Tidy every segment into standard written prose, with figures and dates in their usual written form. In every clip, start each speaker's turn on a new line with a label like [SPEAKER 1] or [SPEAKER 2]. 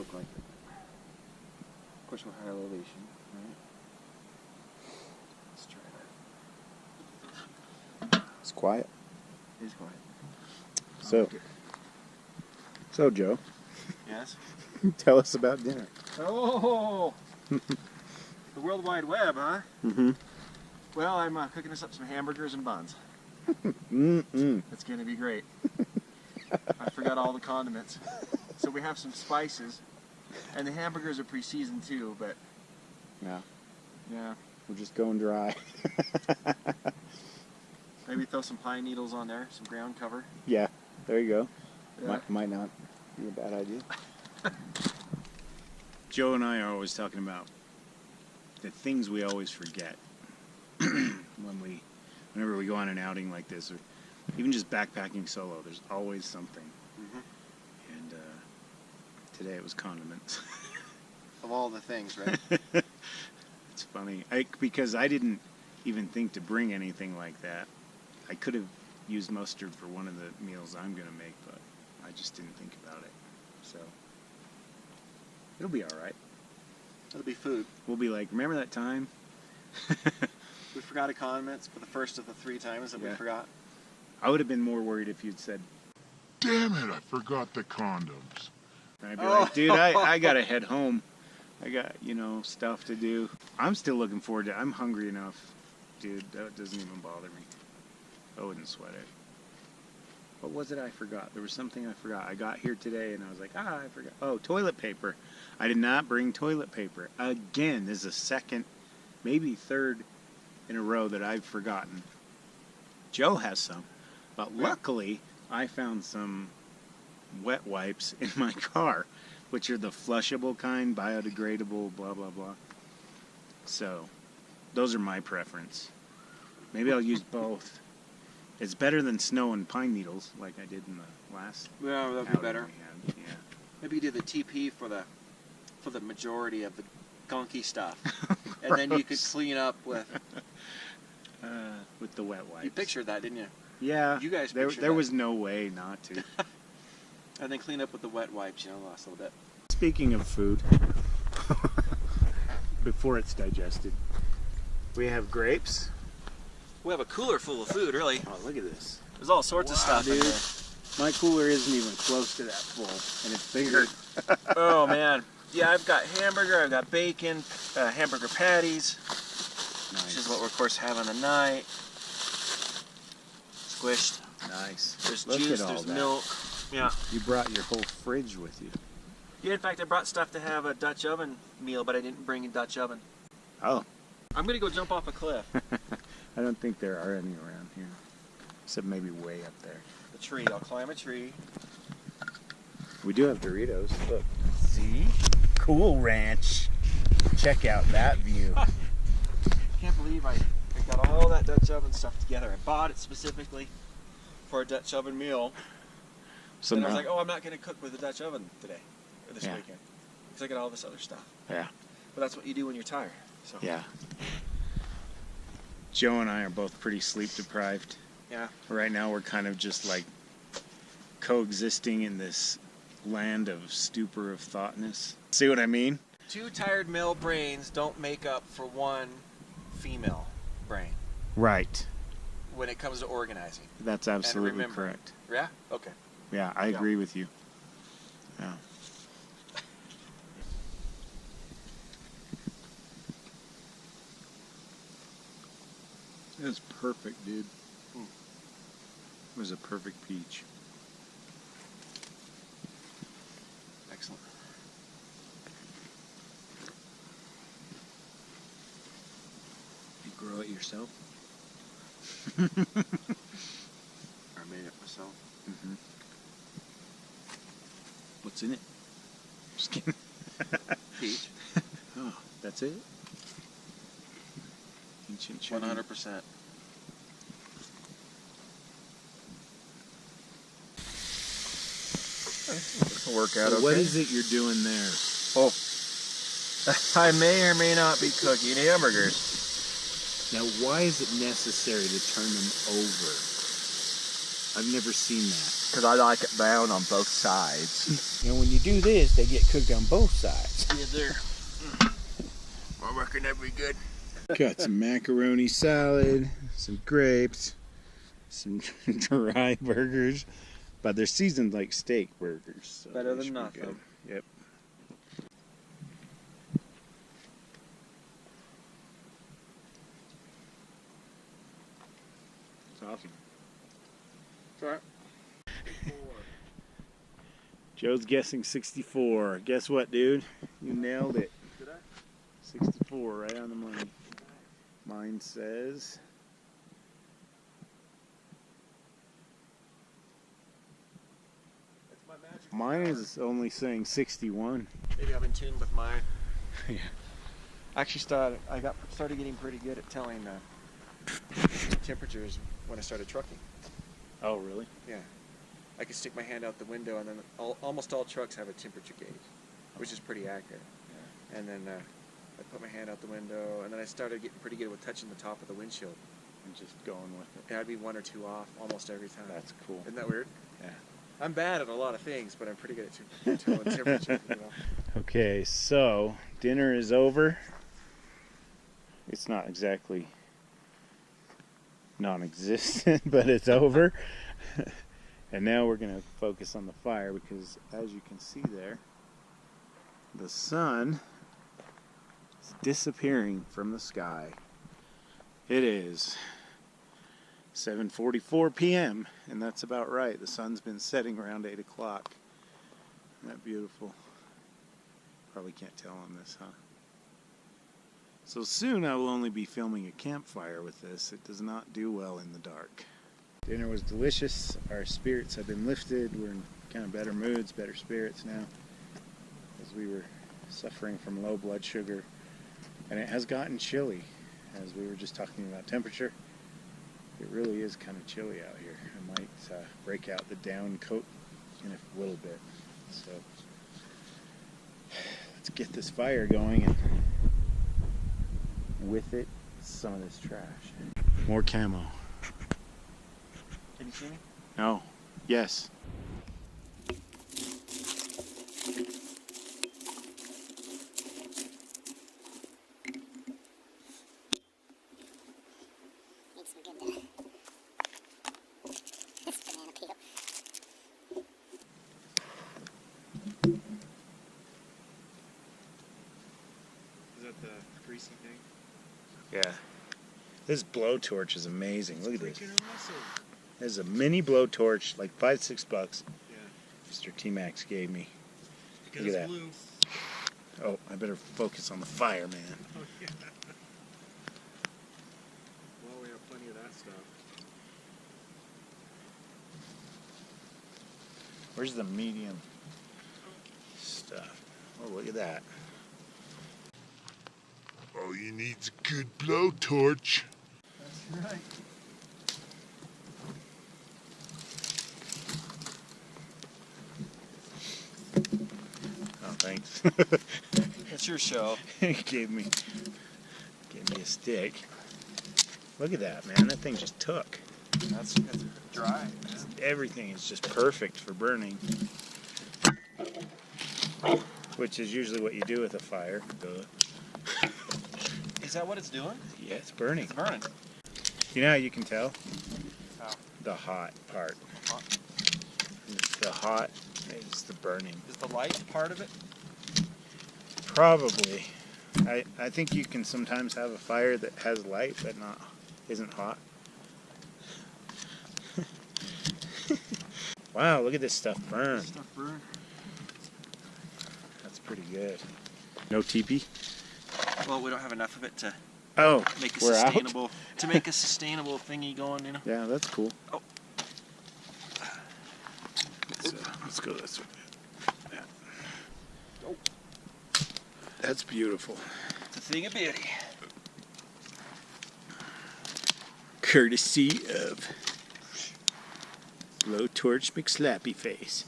[SPEAKER 1] look like it. Of course, we're higher elevation, right? Let's try that.
[SPEAKER 2] It's quiet.
[SPEAKER 1] It is quiet.
[SPEAKER 2] So Joe,
[SPEAKER 1] Yes?
[SPEAKER 2] tell us about dinner.
[SPEAKER 1] Oh! The World Wide Web, huh?
[SPEAKER 2] Mm-hmm.
[SPEAKER 1] Well, I'm cooking us up some hamburgers and buns.
[SPEAKER 2] Mm-mm.
[SPEAKER 1] It's going to be great. I forgot all the condiments. So we have some spices, and the hamburgers are pre-seasoned too, but
[SPEAKER 2] Yeah,
[SPEAKER 1] yeah.
[SPEAKER 2] we're just going dry.
[SPEAKER 1] Maybe throw some pine needles on there, some ground cover.
[SPEAKER 2] Yeah, there you go.
[SPEAKER 1] Yeah.
[SPEAKER 2] Might not be a bad idea.
[SPEAKER 3] Joe and I are always talking about the things we always forget whenever we go on an outing like this, or even just backpacking solo. There's always something.
[SPEAKER 1] Mm-hmm.
[SPEAKER 3] And today it was condiments.
[SPEAKER 1] Of all the things, right?
[SPEAKER 3] It's funny because I didn't even think to bring anything like that. I could have used mustard for one of the meals I'm going to make, but I just didn't think about it. So it'll be all right.
[SPEAKER 1] It'll be food.
[SPEAKER 3] We'll be like, remember that time?
[SPEAKER 1] We forgot a condiments for the first of the 3 times that we
[SPEAKER 3] Yeah.
[SPEAKER 1] forgot.
[SPEAKER 3] I would have been more worried if you'd said,
[SPEAKER 4] Damn it, I forgot the condoms.
[SPEAKER 3] and I'd be like, dude, I got to head home. I got, stuff to do. I'm still looking forward to it. I'm hungry enough. Dude, that doesn't even bother me. I wouldn't sweat it. What was it I forgot? There was something I forgot. I got here today and I was like, I forgot. Oh, toilet paper. I did not bring toilet paper. Again, this is the second, maybe third in a row that I've forgotten. Joe has some. But luckily, I found some wet wipes in my car, which are the flushable kind, biodegradable, blah, blah, blah. So, those are my preference. Maybe I'll use both. It's better than snow and pine needles, like I did in the last
[SPEAKER 1] Yeah, that'd be
[SPEAKER 3] outing
[SPEAKER 1] better.
[SPEAKER 3] we had. Yeah.
[SPEAKER 1] Maybe you do the TP for the majority of the gunky stuff, and then you could clean up with
[SPEAKER 3] With the wet wipes.
[SPEAKER 1] You pictured that, didn't you?
[SPEAKER 3] Yeah.
[SPEAKER 1] You guys
[SPEAKER 3] there
[SPEAKER 1] pictured
[SPEAKER 3] there
[SPEAKER 1] that.
[SPEAKER 3] was no way not to.
[SPEAKER 1] And then clean up with the wet wipes, last little bit.
[SPEAKER 3] Speaking of food, before it's digested, we have grapes.
[SPEAKER 1] We have a cooler full of food, really.
[SPEAKER 3] Oh, look at this.
[SPEAKER 1] There's all sorts of stuff in
[SPEAKER 3] dude.
[SPEAKER 1] here.
[SPEAKER 3] My cooler isn't even close to that full, and it's bigger.
[SPEAKER 1] Oh man, yeah, I've got hamburger, I've got bacon, hamburger patties, which is what we're of course having tonight. Squished.
[SPEAKER 3] Nice.
[SPEAKER 1] There's
[SPEAKER 3] Look
[SPEAKER 1] juice,
[SPEAKER 3] at all
[SPEAKER 1] there's
[SPEAKER 3] that.
[SPEAKER 1] milk. Yeah.
[SPEAKER 3] You brought your whole fridge with you.
[SPEAKER 1] Yeah, in fact, I brought stuff to have a Dutch oven meal, but I didn't bring a Dutch oven.
[SPEAKER 3] Oh.
[SPEAKER 1] I'm gonna go jump off a cliff.
[SPEAKER 3] I don't think there are any around here, except maybe way up there.
[SPEAKER 1] The tree. I'll climb a tree.
[SPEAKER 3] We do have Doritos. Look.
[SPEAKER 1] See?
[SPEAKER 3] Cool Ranch. Check out that view.
[SPEAKER 1] Can't believe I got all that Dutch oven stuff together. I bought it specifically for a Dutch oven meal.
[SPEAKER 3] So
[SPEAKER 1] and I
[SPEAKER 3] now,
[SPEAKER 1] was like, oh, I'm not going to cook with a Dutch oven today, or this
[SPEAKER 3] Yeah.
[SPEAKER 1] weekend. Because I got all this other stuff.
[SPEAKER 3] yeah,
[SPEAKER 1] But that's what you do when you're tired. So
[SPEAKER 3] yeah. Joe and I are both pretty sleep deprived.
[SPEAKER 1] Yeah.
[SPEAKER 3] Right now we're kind of just like coexisting in this land of stupor of thoughtness. See what I mean?
[SPEAKER 1] 2 tired male brains don't make up for 1 female brain
[SPEAKER 3] Right.
[SPEAKER 1] when it comes to organizing.
[SPEAKER 3] That's absolutely
[SPEAKER 1] remembering.
[SPEAKER 3] correct.
[SPEAKER 1] Yeah? Okay.
[SPEAKER 3] Yeah, I agree with you. Yeah. It was perfect, dude. It was a perfect peach.
[SPEAKER 1] Excellent.
[SPEAKER 3] You grow it yourself?
[SPEAKER 1] I made it myself.
[SPEAKER 3] Mm-hmm. What's in it? Just kidding.
[SPEAKER 1] Peach.
[SPEAKER 3] Oh, that's it? Ancient China.
[SPEAKER 1] 100%. It'll work out okay.
[SPEAKER 3] What is it you're doing there?
[SPEAKER 1] Oh. I may or may not be cooking hamburgers.
[SPEAKER 3] Now, why is it necessary to turn them over? I've never seen that.
[SPEAKER 5] Because I like it brown on both sides.
[SPEAKER 2] And when you do this, they get cooked on both sides.
[SPEAKER 1] Yeah, they're working every good.
[SPEAKER 3] Got some macaroni salad, some grapes, some dry burgers, but they're seasoned like steak burgers. So
[SPEAKER 1] Better
[SPEAKER 3] they
[SPEAKER 1] than
[SPEAKER 3] should be
[SPEAKER 1] nothing.
[SPEAKER 3] good. Yep. It's awesome.
[SPEAKER 1] Sorry.
[SPEAKER 3] Joe's guessing 64. Guess what, dude? You nailed it.
[SPEAKER 1] Did I?
[SPEAKER 3] 64, right on the money. Mine says...
[SPEAKER 1] That's my magic.
[SPEAKER 3] Mine is only saying 61.
[SPEAKER 1] Maybe I'm in tune with mine.
[SPEAKER 3] Yeah.
[SPEAKER 1] I actually started getting pretty good at telling temperatures when I started trucking.
[SPEAKER 3] Oh, really?
[SPEAKER 1] Yeah. I could stick my hand out the window, and then almost all trucks have a temperature gauge, which is pretty accurate. Yeah. And then I put my hand out the window, and then I started getting pretty good with touching the top of the windshield.
[SPEAKER 3] And just going with it.
[SPEAKER 1] Yeah, I'd be 1 or 2 off almost every time.
[SPEAKER 3] That's cool.
[SPEAKER 1] Isn't that weird?
[SPEAKER 3] Yeah.
[SPEAKER 1] I'm bad at a lot of things, but I'm pretty good at telling temperature. You know?
[SPEAKER 3] Okay, so dinner is over. It's not exactly non-existent, but it's over. And now we're going to focus on the fire because, as you can see there, the sun is disappearing from the sky. It is 7:44 p.m. and that's about right. The sun's been setting around 8 o'clock. Isn't that beautiful? Probably can't tell on this, huh? So soon I will only be filming a campfire with this. It does not do well in the dark. Dinner was delicious. Our spirits have been lifted. We're in kind of better moods, better spirits now, as we were suffering from low blood sugar. And it has gotten chilly, as we were just talking about temperature. It really is kind of chilly out here. I might break out the down coat in a little bit. So let's get this fire going, and with it, some of this trash. More camo.
[SPEAKER 1] Can you see me?
[SPEAKER 3] No. Yes.
[SPEAKER 6] Makes me good this banana peel.
[SPEAKER 1] Is that the greasy thing?
[SPEAKER 3] Yeah. This blowtorch is amazing. Look at this.
[SPEAKER 1] Freaking awesome.
[SPEAKER 3] This is a mini blowtorch, like $5-6.
[SPEAKER 1] Yeah.
[SPEAKER 3] Mr. Tmax gave me.
[SPEAKER 1] Because
[SPEAKER 3] Look at
[SPEAKER 1] it's
[SPEAKER 3] that.
[SPEAKER 1] blue.
[SPEAKER 3] Oh, I better focus on the fire, man.
[SPEAKER 1] Oh, yeah. Well, we have plenty of that stuff.
[SPEAKER 3] Where's the medium stuff? Oh, look at that.
[SPEAKER 4] All you need's a good blowtorch.
[SPEAKER 1] That's right.
[SPEAKER 3] Oh, thanks.
[SPEAKER 1] It's your show.
[SPEAKER 3] He gave me a stick. Look at that, man. That thing just took.
[SPEAKER 1] That's dry.
[SPEAKER 3] Everything is just perfect for burning. Which is usually what you do with a fire. Duh.
[SPEAKER 1] Is that what it's doing?
[SPEAKER 3] Yeah, it's burning.
[SPEAKER 1] It's burning.
[SPEAKER 3] You know how you can tell?
[SPEAKER 1] How?
[SPEAKER 3] The hot part.
[SPEAKER 1] Hot?
[SPEAKER 3] The hot is the burning.
[SPEAKER 1] Is the light part of it?
[SPEAKER 3] Probably. I think you can sometimes have a fire that has light but isn't hot. Wow, look at this stuff burn.
[SPEAKER 1] Stuff burn.
[SPEAKER 3] That's pretty good. No teepee?
[SPEAKER 1] Well, we don't have enough of it to
[SPEAKER 3] Oh,
[SPEAKER 1] make a
[SPEAKER 3] we're out?
[SPEAKER 1] sustainable thingy going, you know.
[SPEAKER 3] Yeah, that's cool.
[SPEAKER 1] Oh.
[SPEAKER 3] Let's go this way. Yeah.
[SPEAKER 1] Oh.
[SPEAKER 3] That's beautiful.
[SPEAKER 1] It's a thing of beauty.
[SPEAKER 3] Courtesy of Blowtorch McSlappy Face.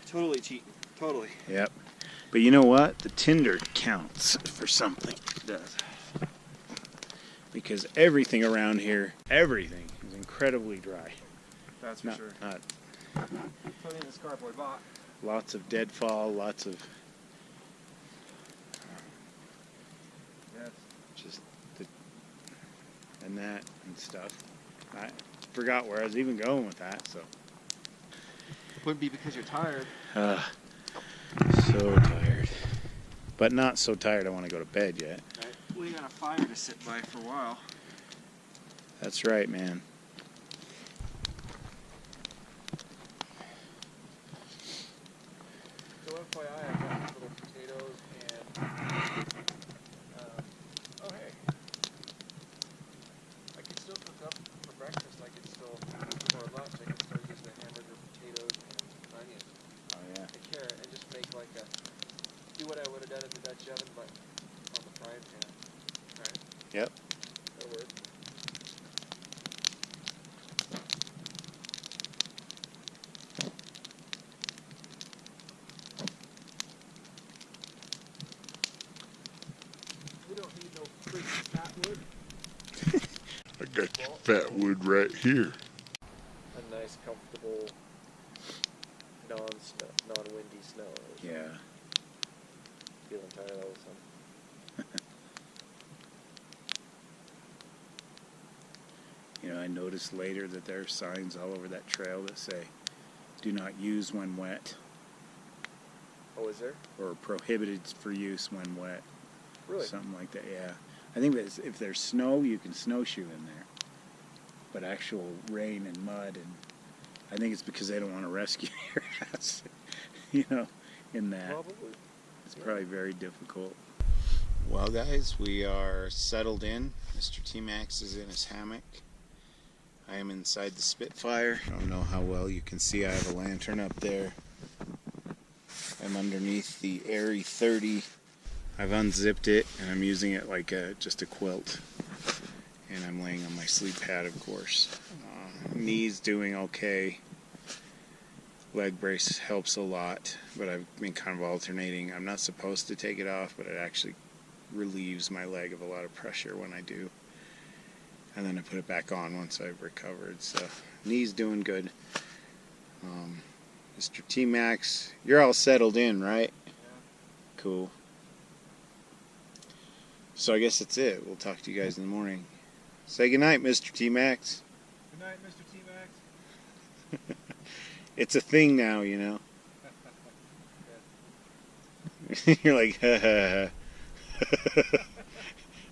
[SPEAKER 1] Totally cheating. Totally.
[SPEAKER 3] Yep. But you know what? The tinder counts for something.
[SPEAKER 1] It does.
[SPEAKER 3] Because everything around here, everything is incredible. incredibly dry.
[SPEAKER 1] That's for
[SPEAKER 3] Not,
[SPEAKER 1] sure.
[SPEAKER 3] not
[SPEAKER 1] Put in this cardboard box.
[SPEAKER 3] lots of deadfall, lots of
[SPEAKER 1] Yes.
[SPEAKER 3] just the and that and stuff. I forgot where I was even going with that. So
[SPEAKER 1] Wouldn't be because you're tired.
[SPEAKER 3] so tired, but not so tired I want to go to bed yet.
[SPEAKER 1] Right? We got a fire to sit by for a while.
[SPEAKER 3] That's right, man.
[SPEAKER 1] So FYI, I got these little potatoes and, oh hey, I could still cook up for breakfast, I could still, or lunch, I could still use the hamburger potatoes and onions
[SPEAKER 3] Oh yeah.
[SPEAKER 1] and carrot and just make like a, do what I would have done in the Dutch oven, but on the frying pan. Right?
[SPEAKER 3] Yep.
[SPEAKER 1] That'll work. We don't need no freaking fat wood.
[SPEAKER 4] I got your fat wood right here.
[SPEAKER 1] A nice, comfortable, non-windy snow.
[SPEAKER 3] Yeah.
[SPEAKER 1] Feeling tired all of a sudden.
[SPEAKER 3] You know, I noticed later that there are signs all over that trail that say, "Do not use when wet,"
[SPEAKER 1] Oh, is there?
[SPEAKER 3] or "prohibited for use when wet."
[SPEAKER 1] Really?
[SPEAKER 3] Something like that. Yeah. I think that if there's snow, you can snowshoe in there. But actual rain and mud, and I think it's because they don't want to rescue your ass. You know, in that.
[SPEAKER 1] Probably.
[SPEAKER 3] It's probably very difficult. Well, guys, we are settled in. Mr. Tmax is in his hammock. I am inside the Spitfire. I don't know how well you can see. I have a lantern up there. I'm underneath the Airy 30. I've unzipped it, and I'm using it like just a quilt. And I'm laying on my sleep pad, of course. Knees doing okay. Leg brace helps a lot, but I've been kind of alternating. I'm not supposed to take it off, but it actually relieves my leg of a lot of pressure when I do. And then I put it back on once I've recovered. So, knees doing good. Mr. Tmax, you're all settled in, right?
[SPEAKER 1] Yeah.
[SPEAKER 3] Cool. So I guess that's it. We'll talk to you guys in the morning. Say goodnight, Mr. Tmax.
[SPEAKER 1] Good night, Mr. Tmax.
[SPEAKER 3] It's a thing now, you know. You're like, ha ha ha.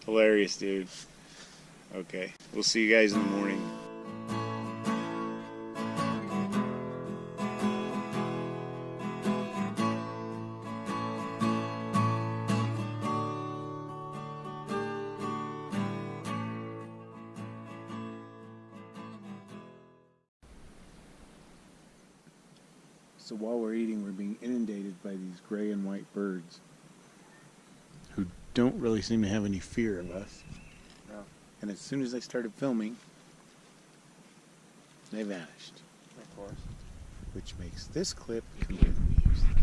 [SPEAKER 3] Hilarious, dude. Okay, we'll see you guys in the morning. So while we're eating, we're being inundated by these gray and white birds who don't really seem to have any fear of us.
[SPEAKER 1] No.
[SPEAKER 3] And as soon as I started filming, they vanished.
[SPEAKER 1] Of course.
[SPEAKER 3] Which makes this clip completely useless.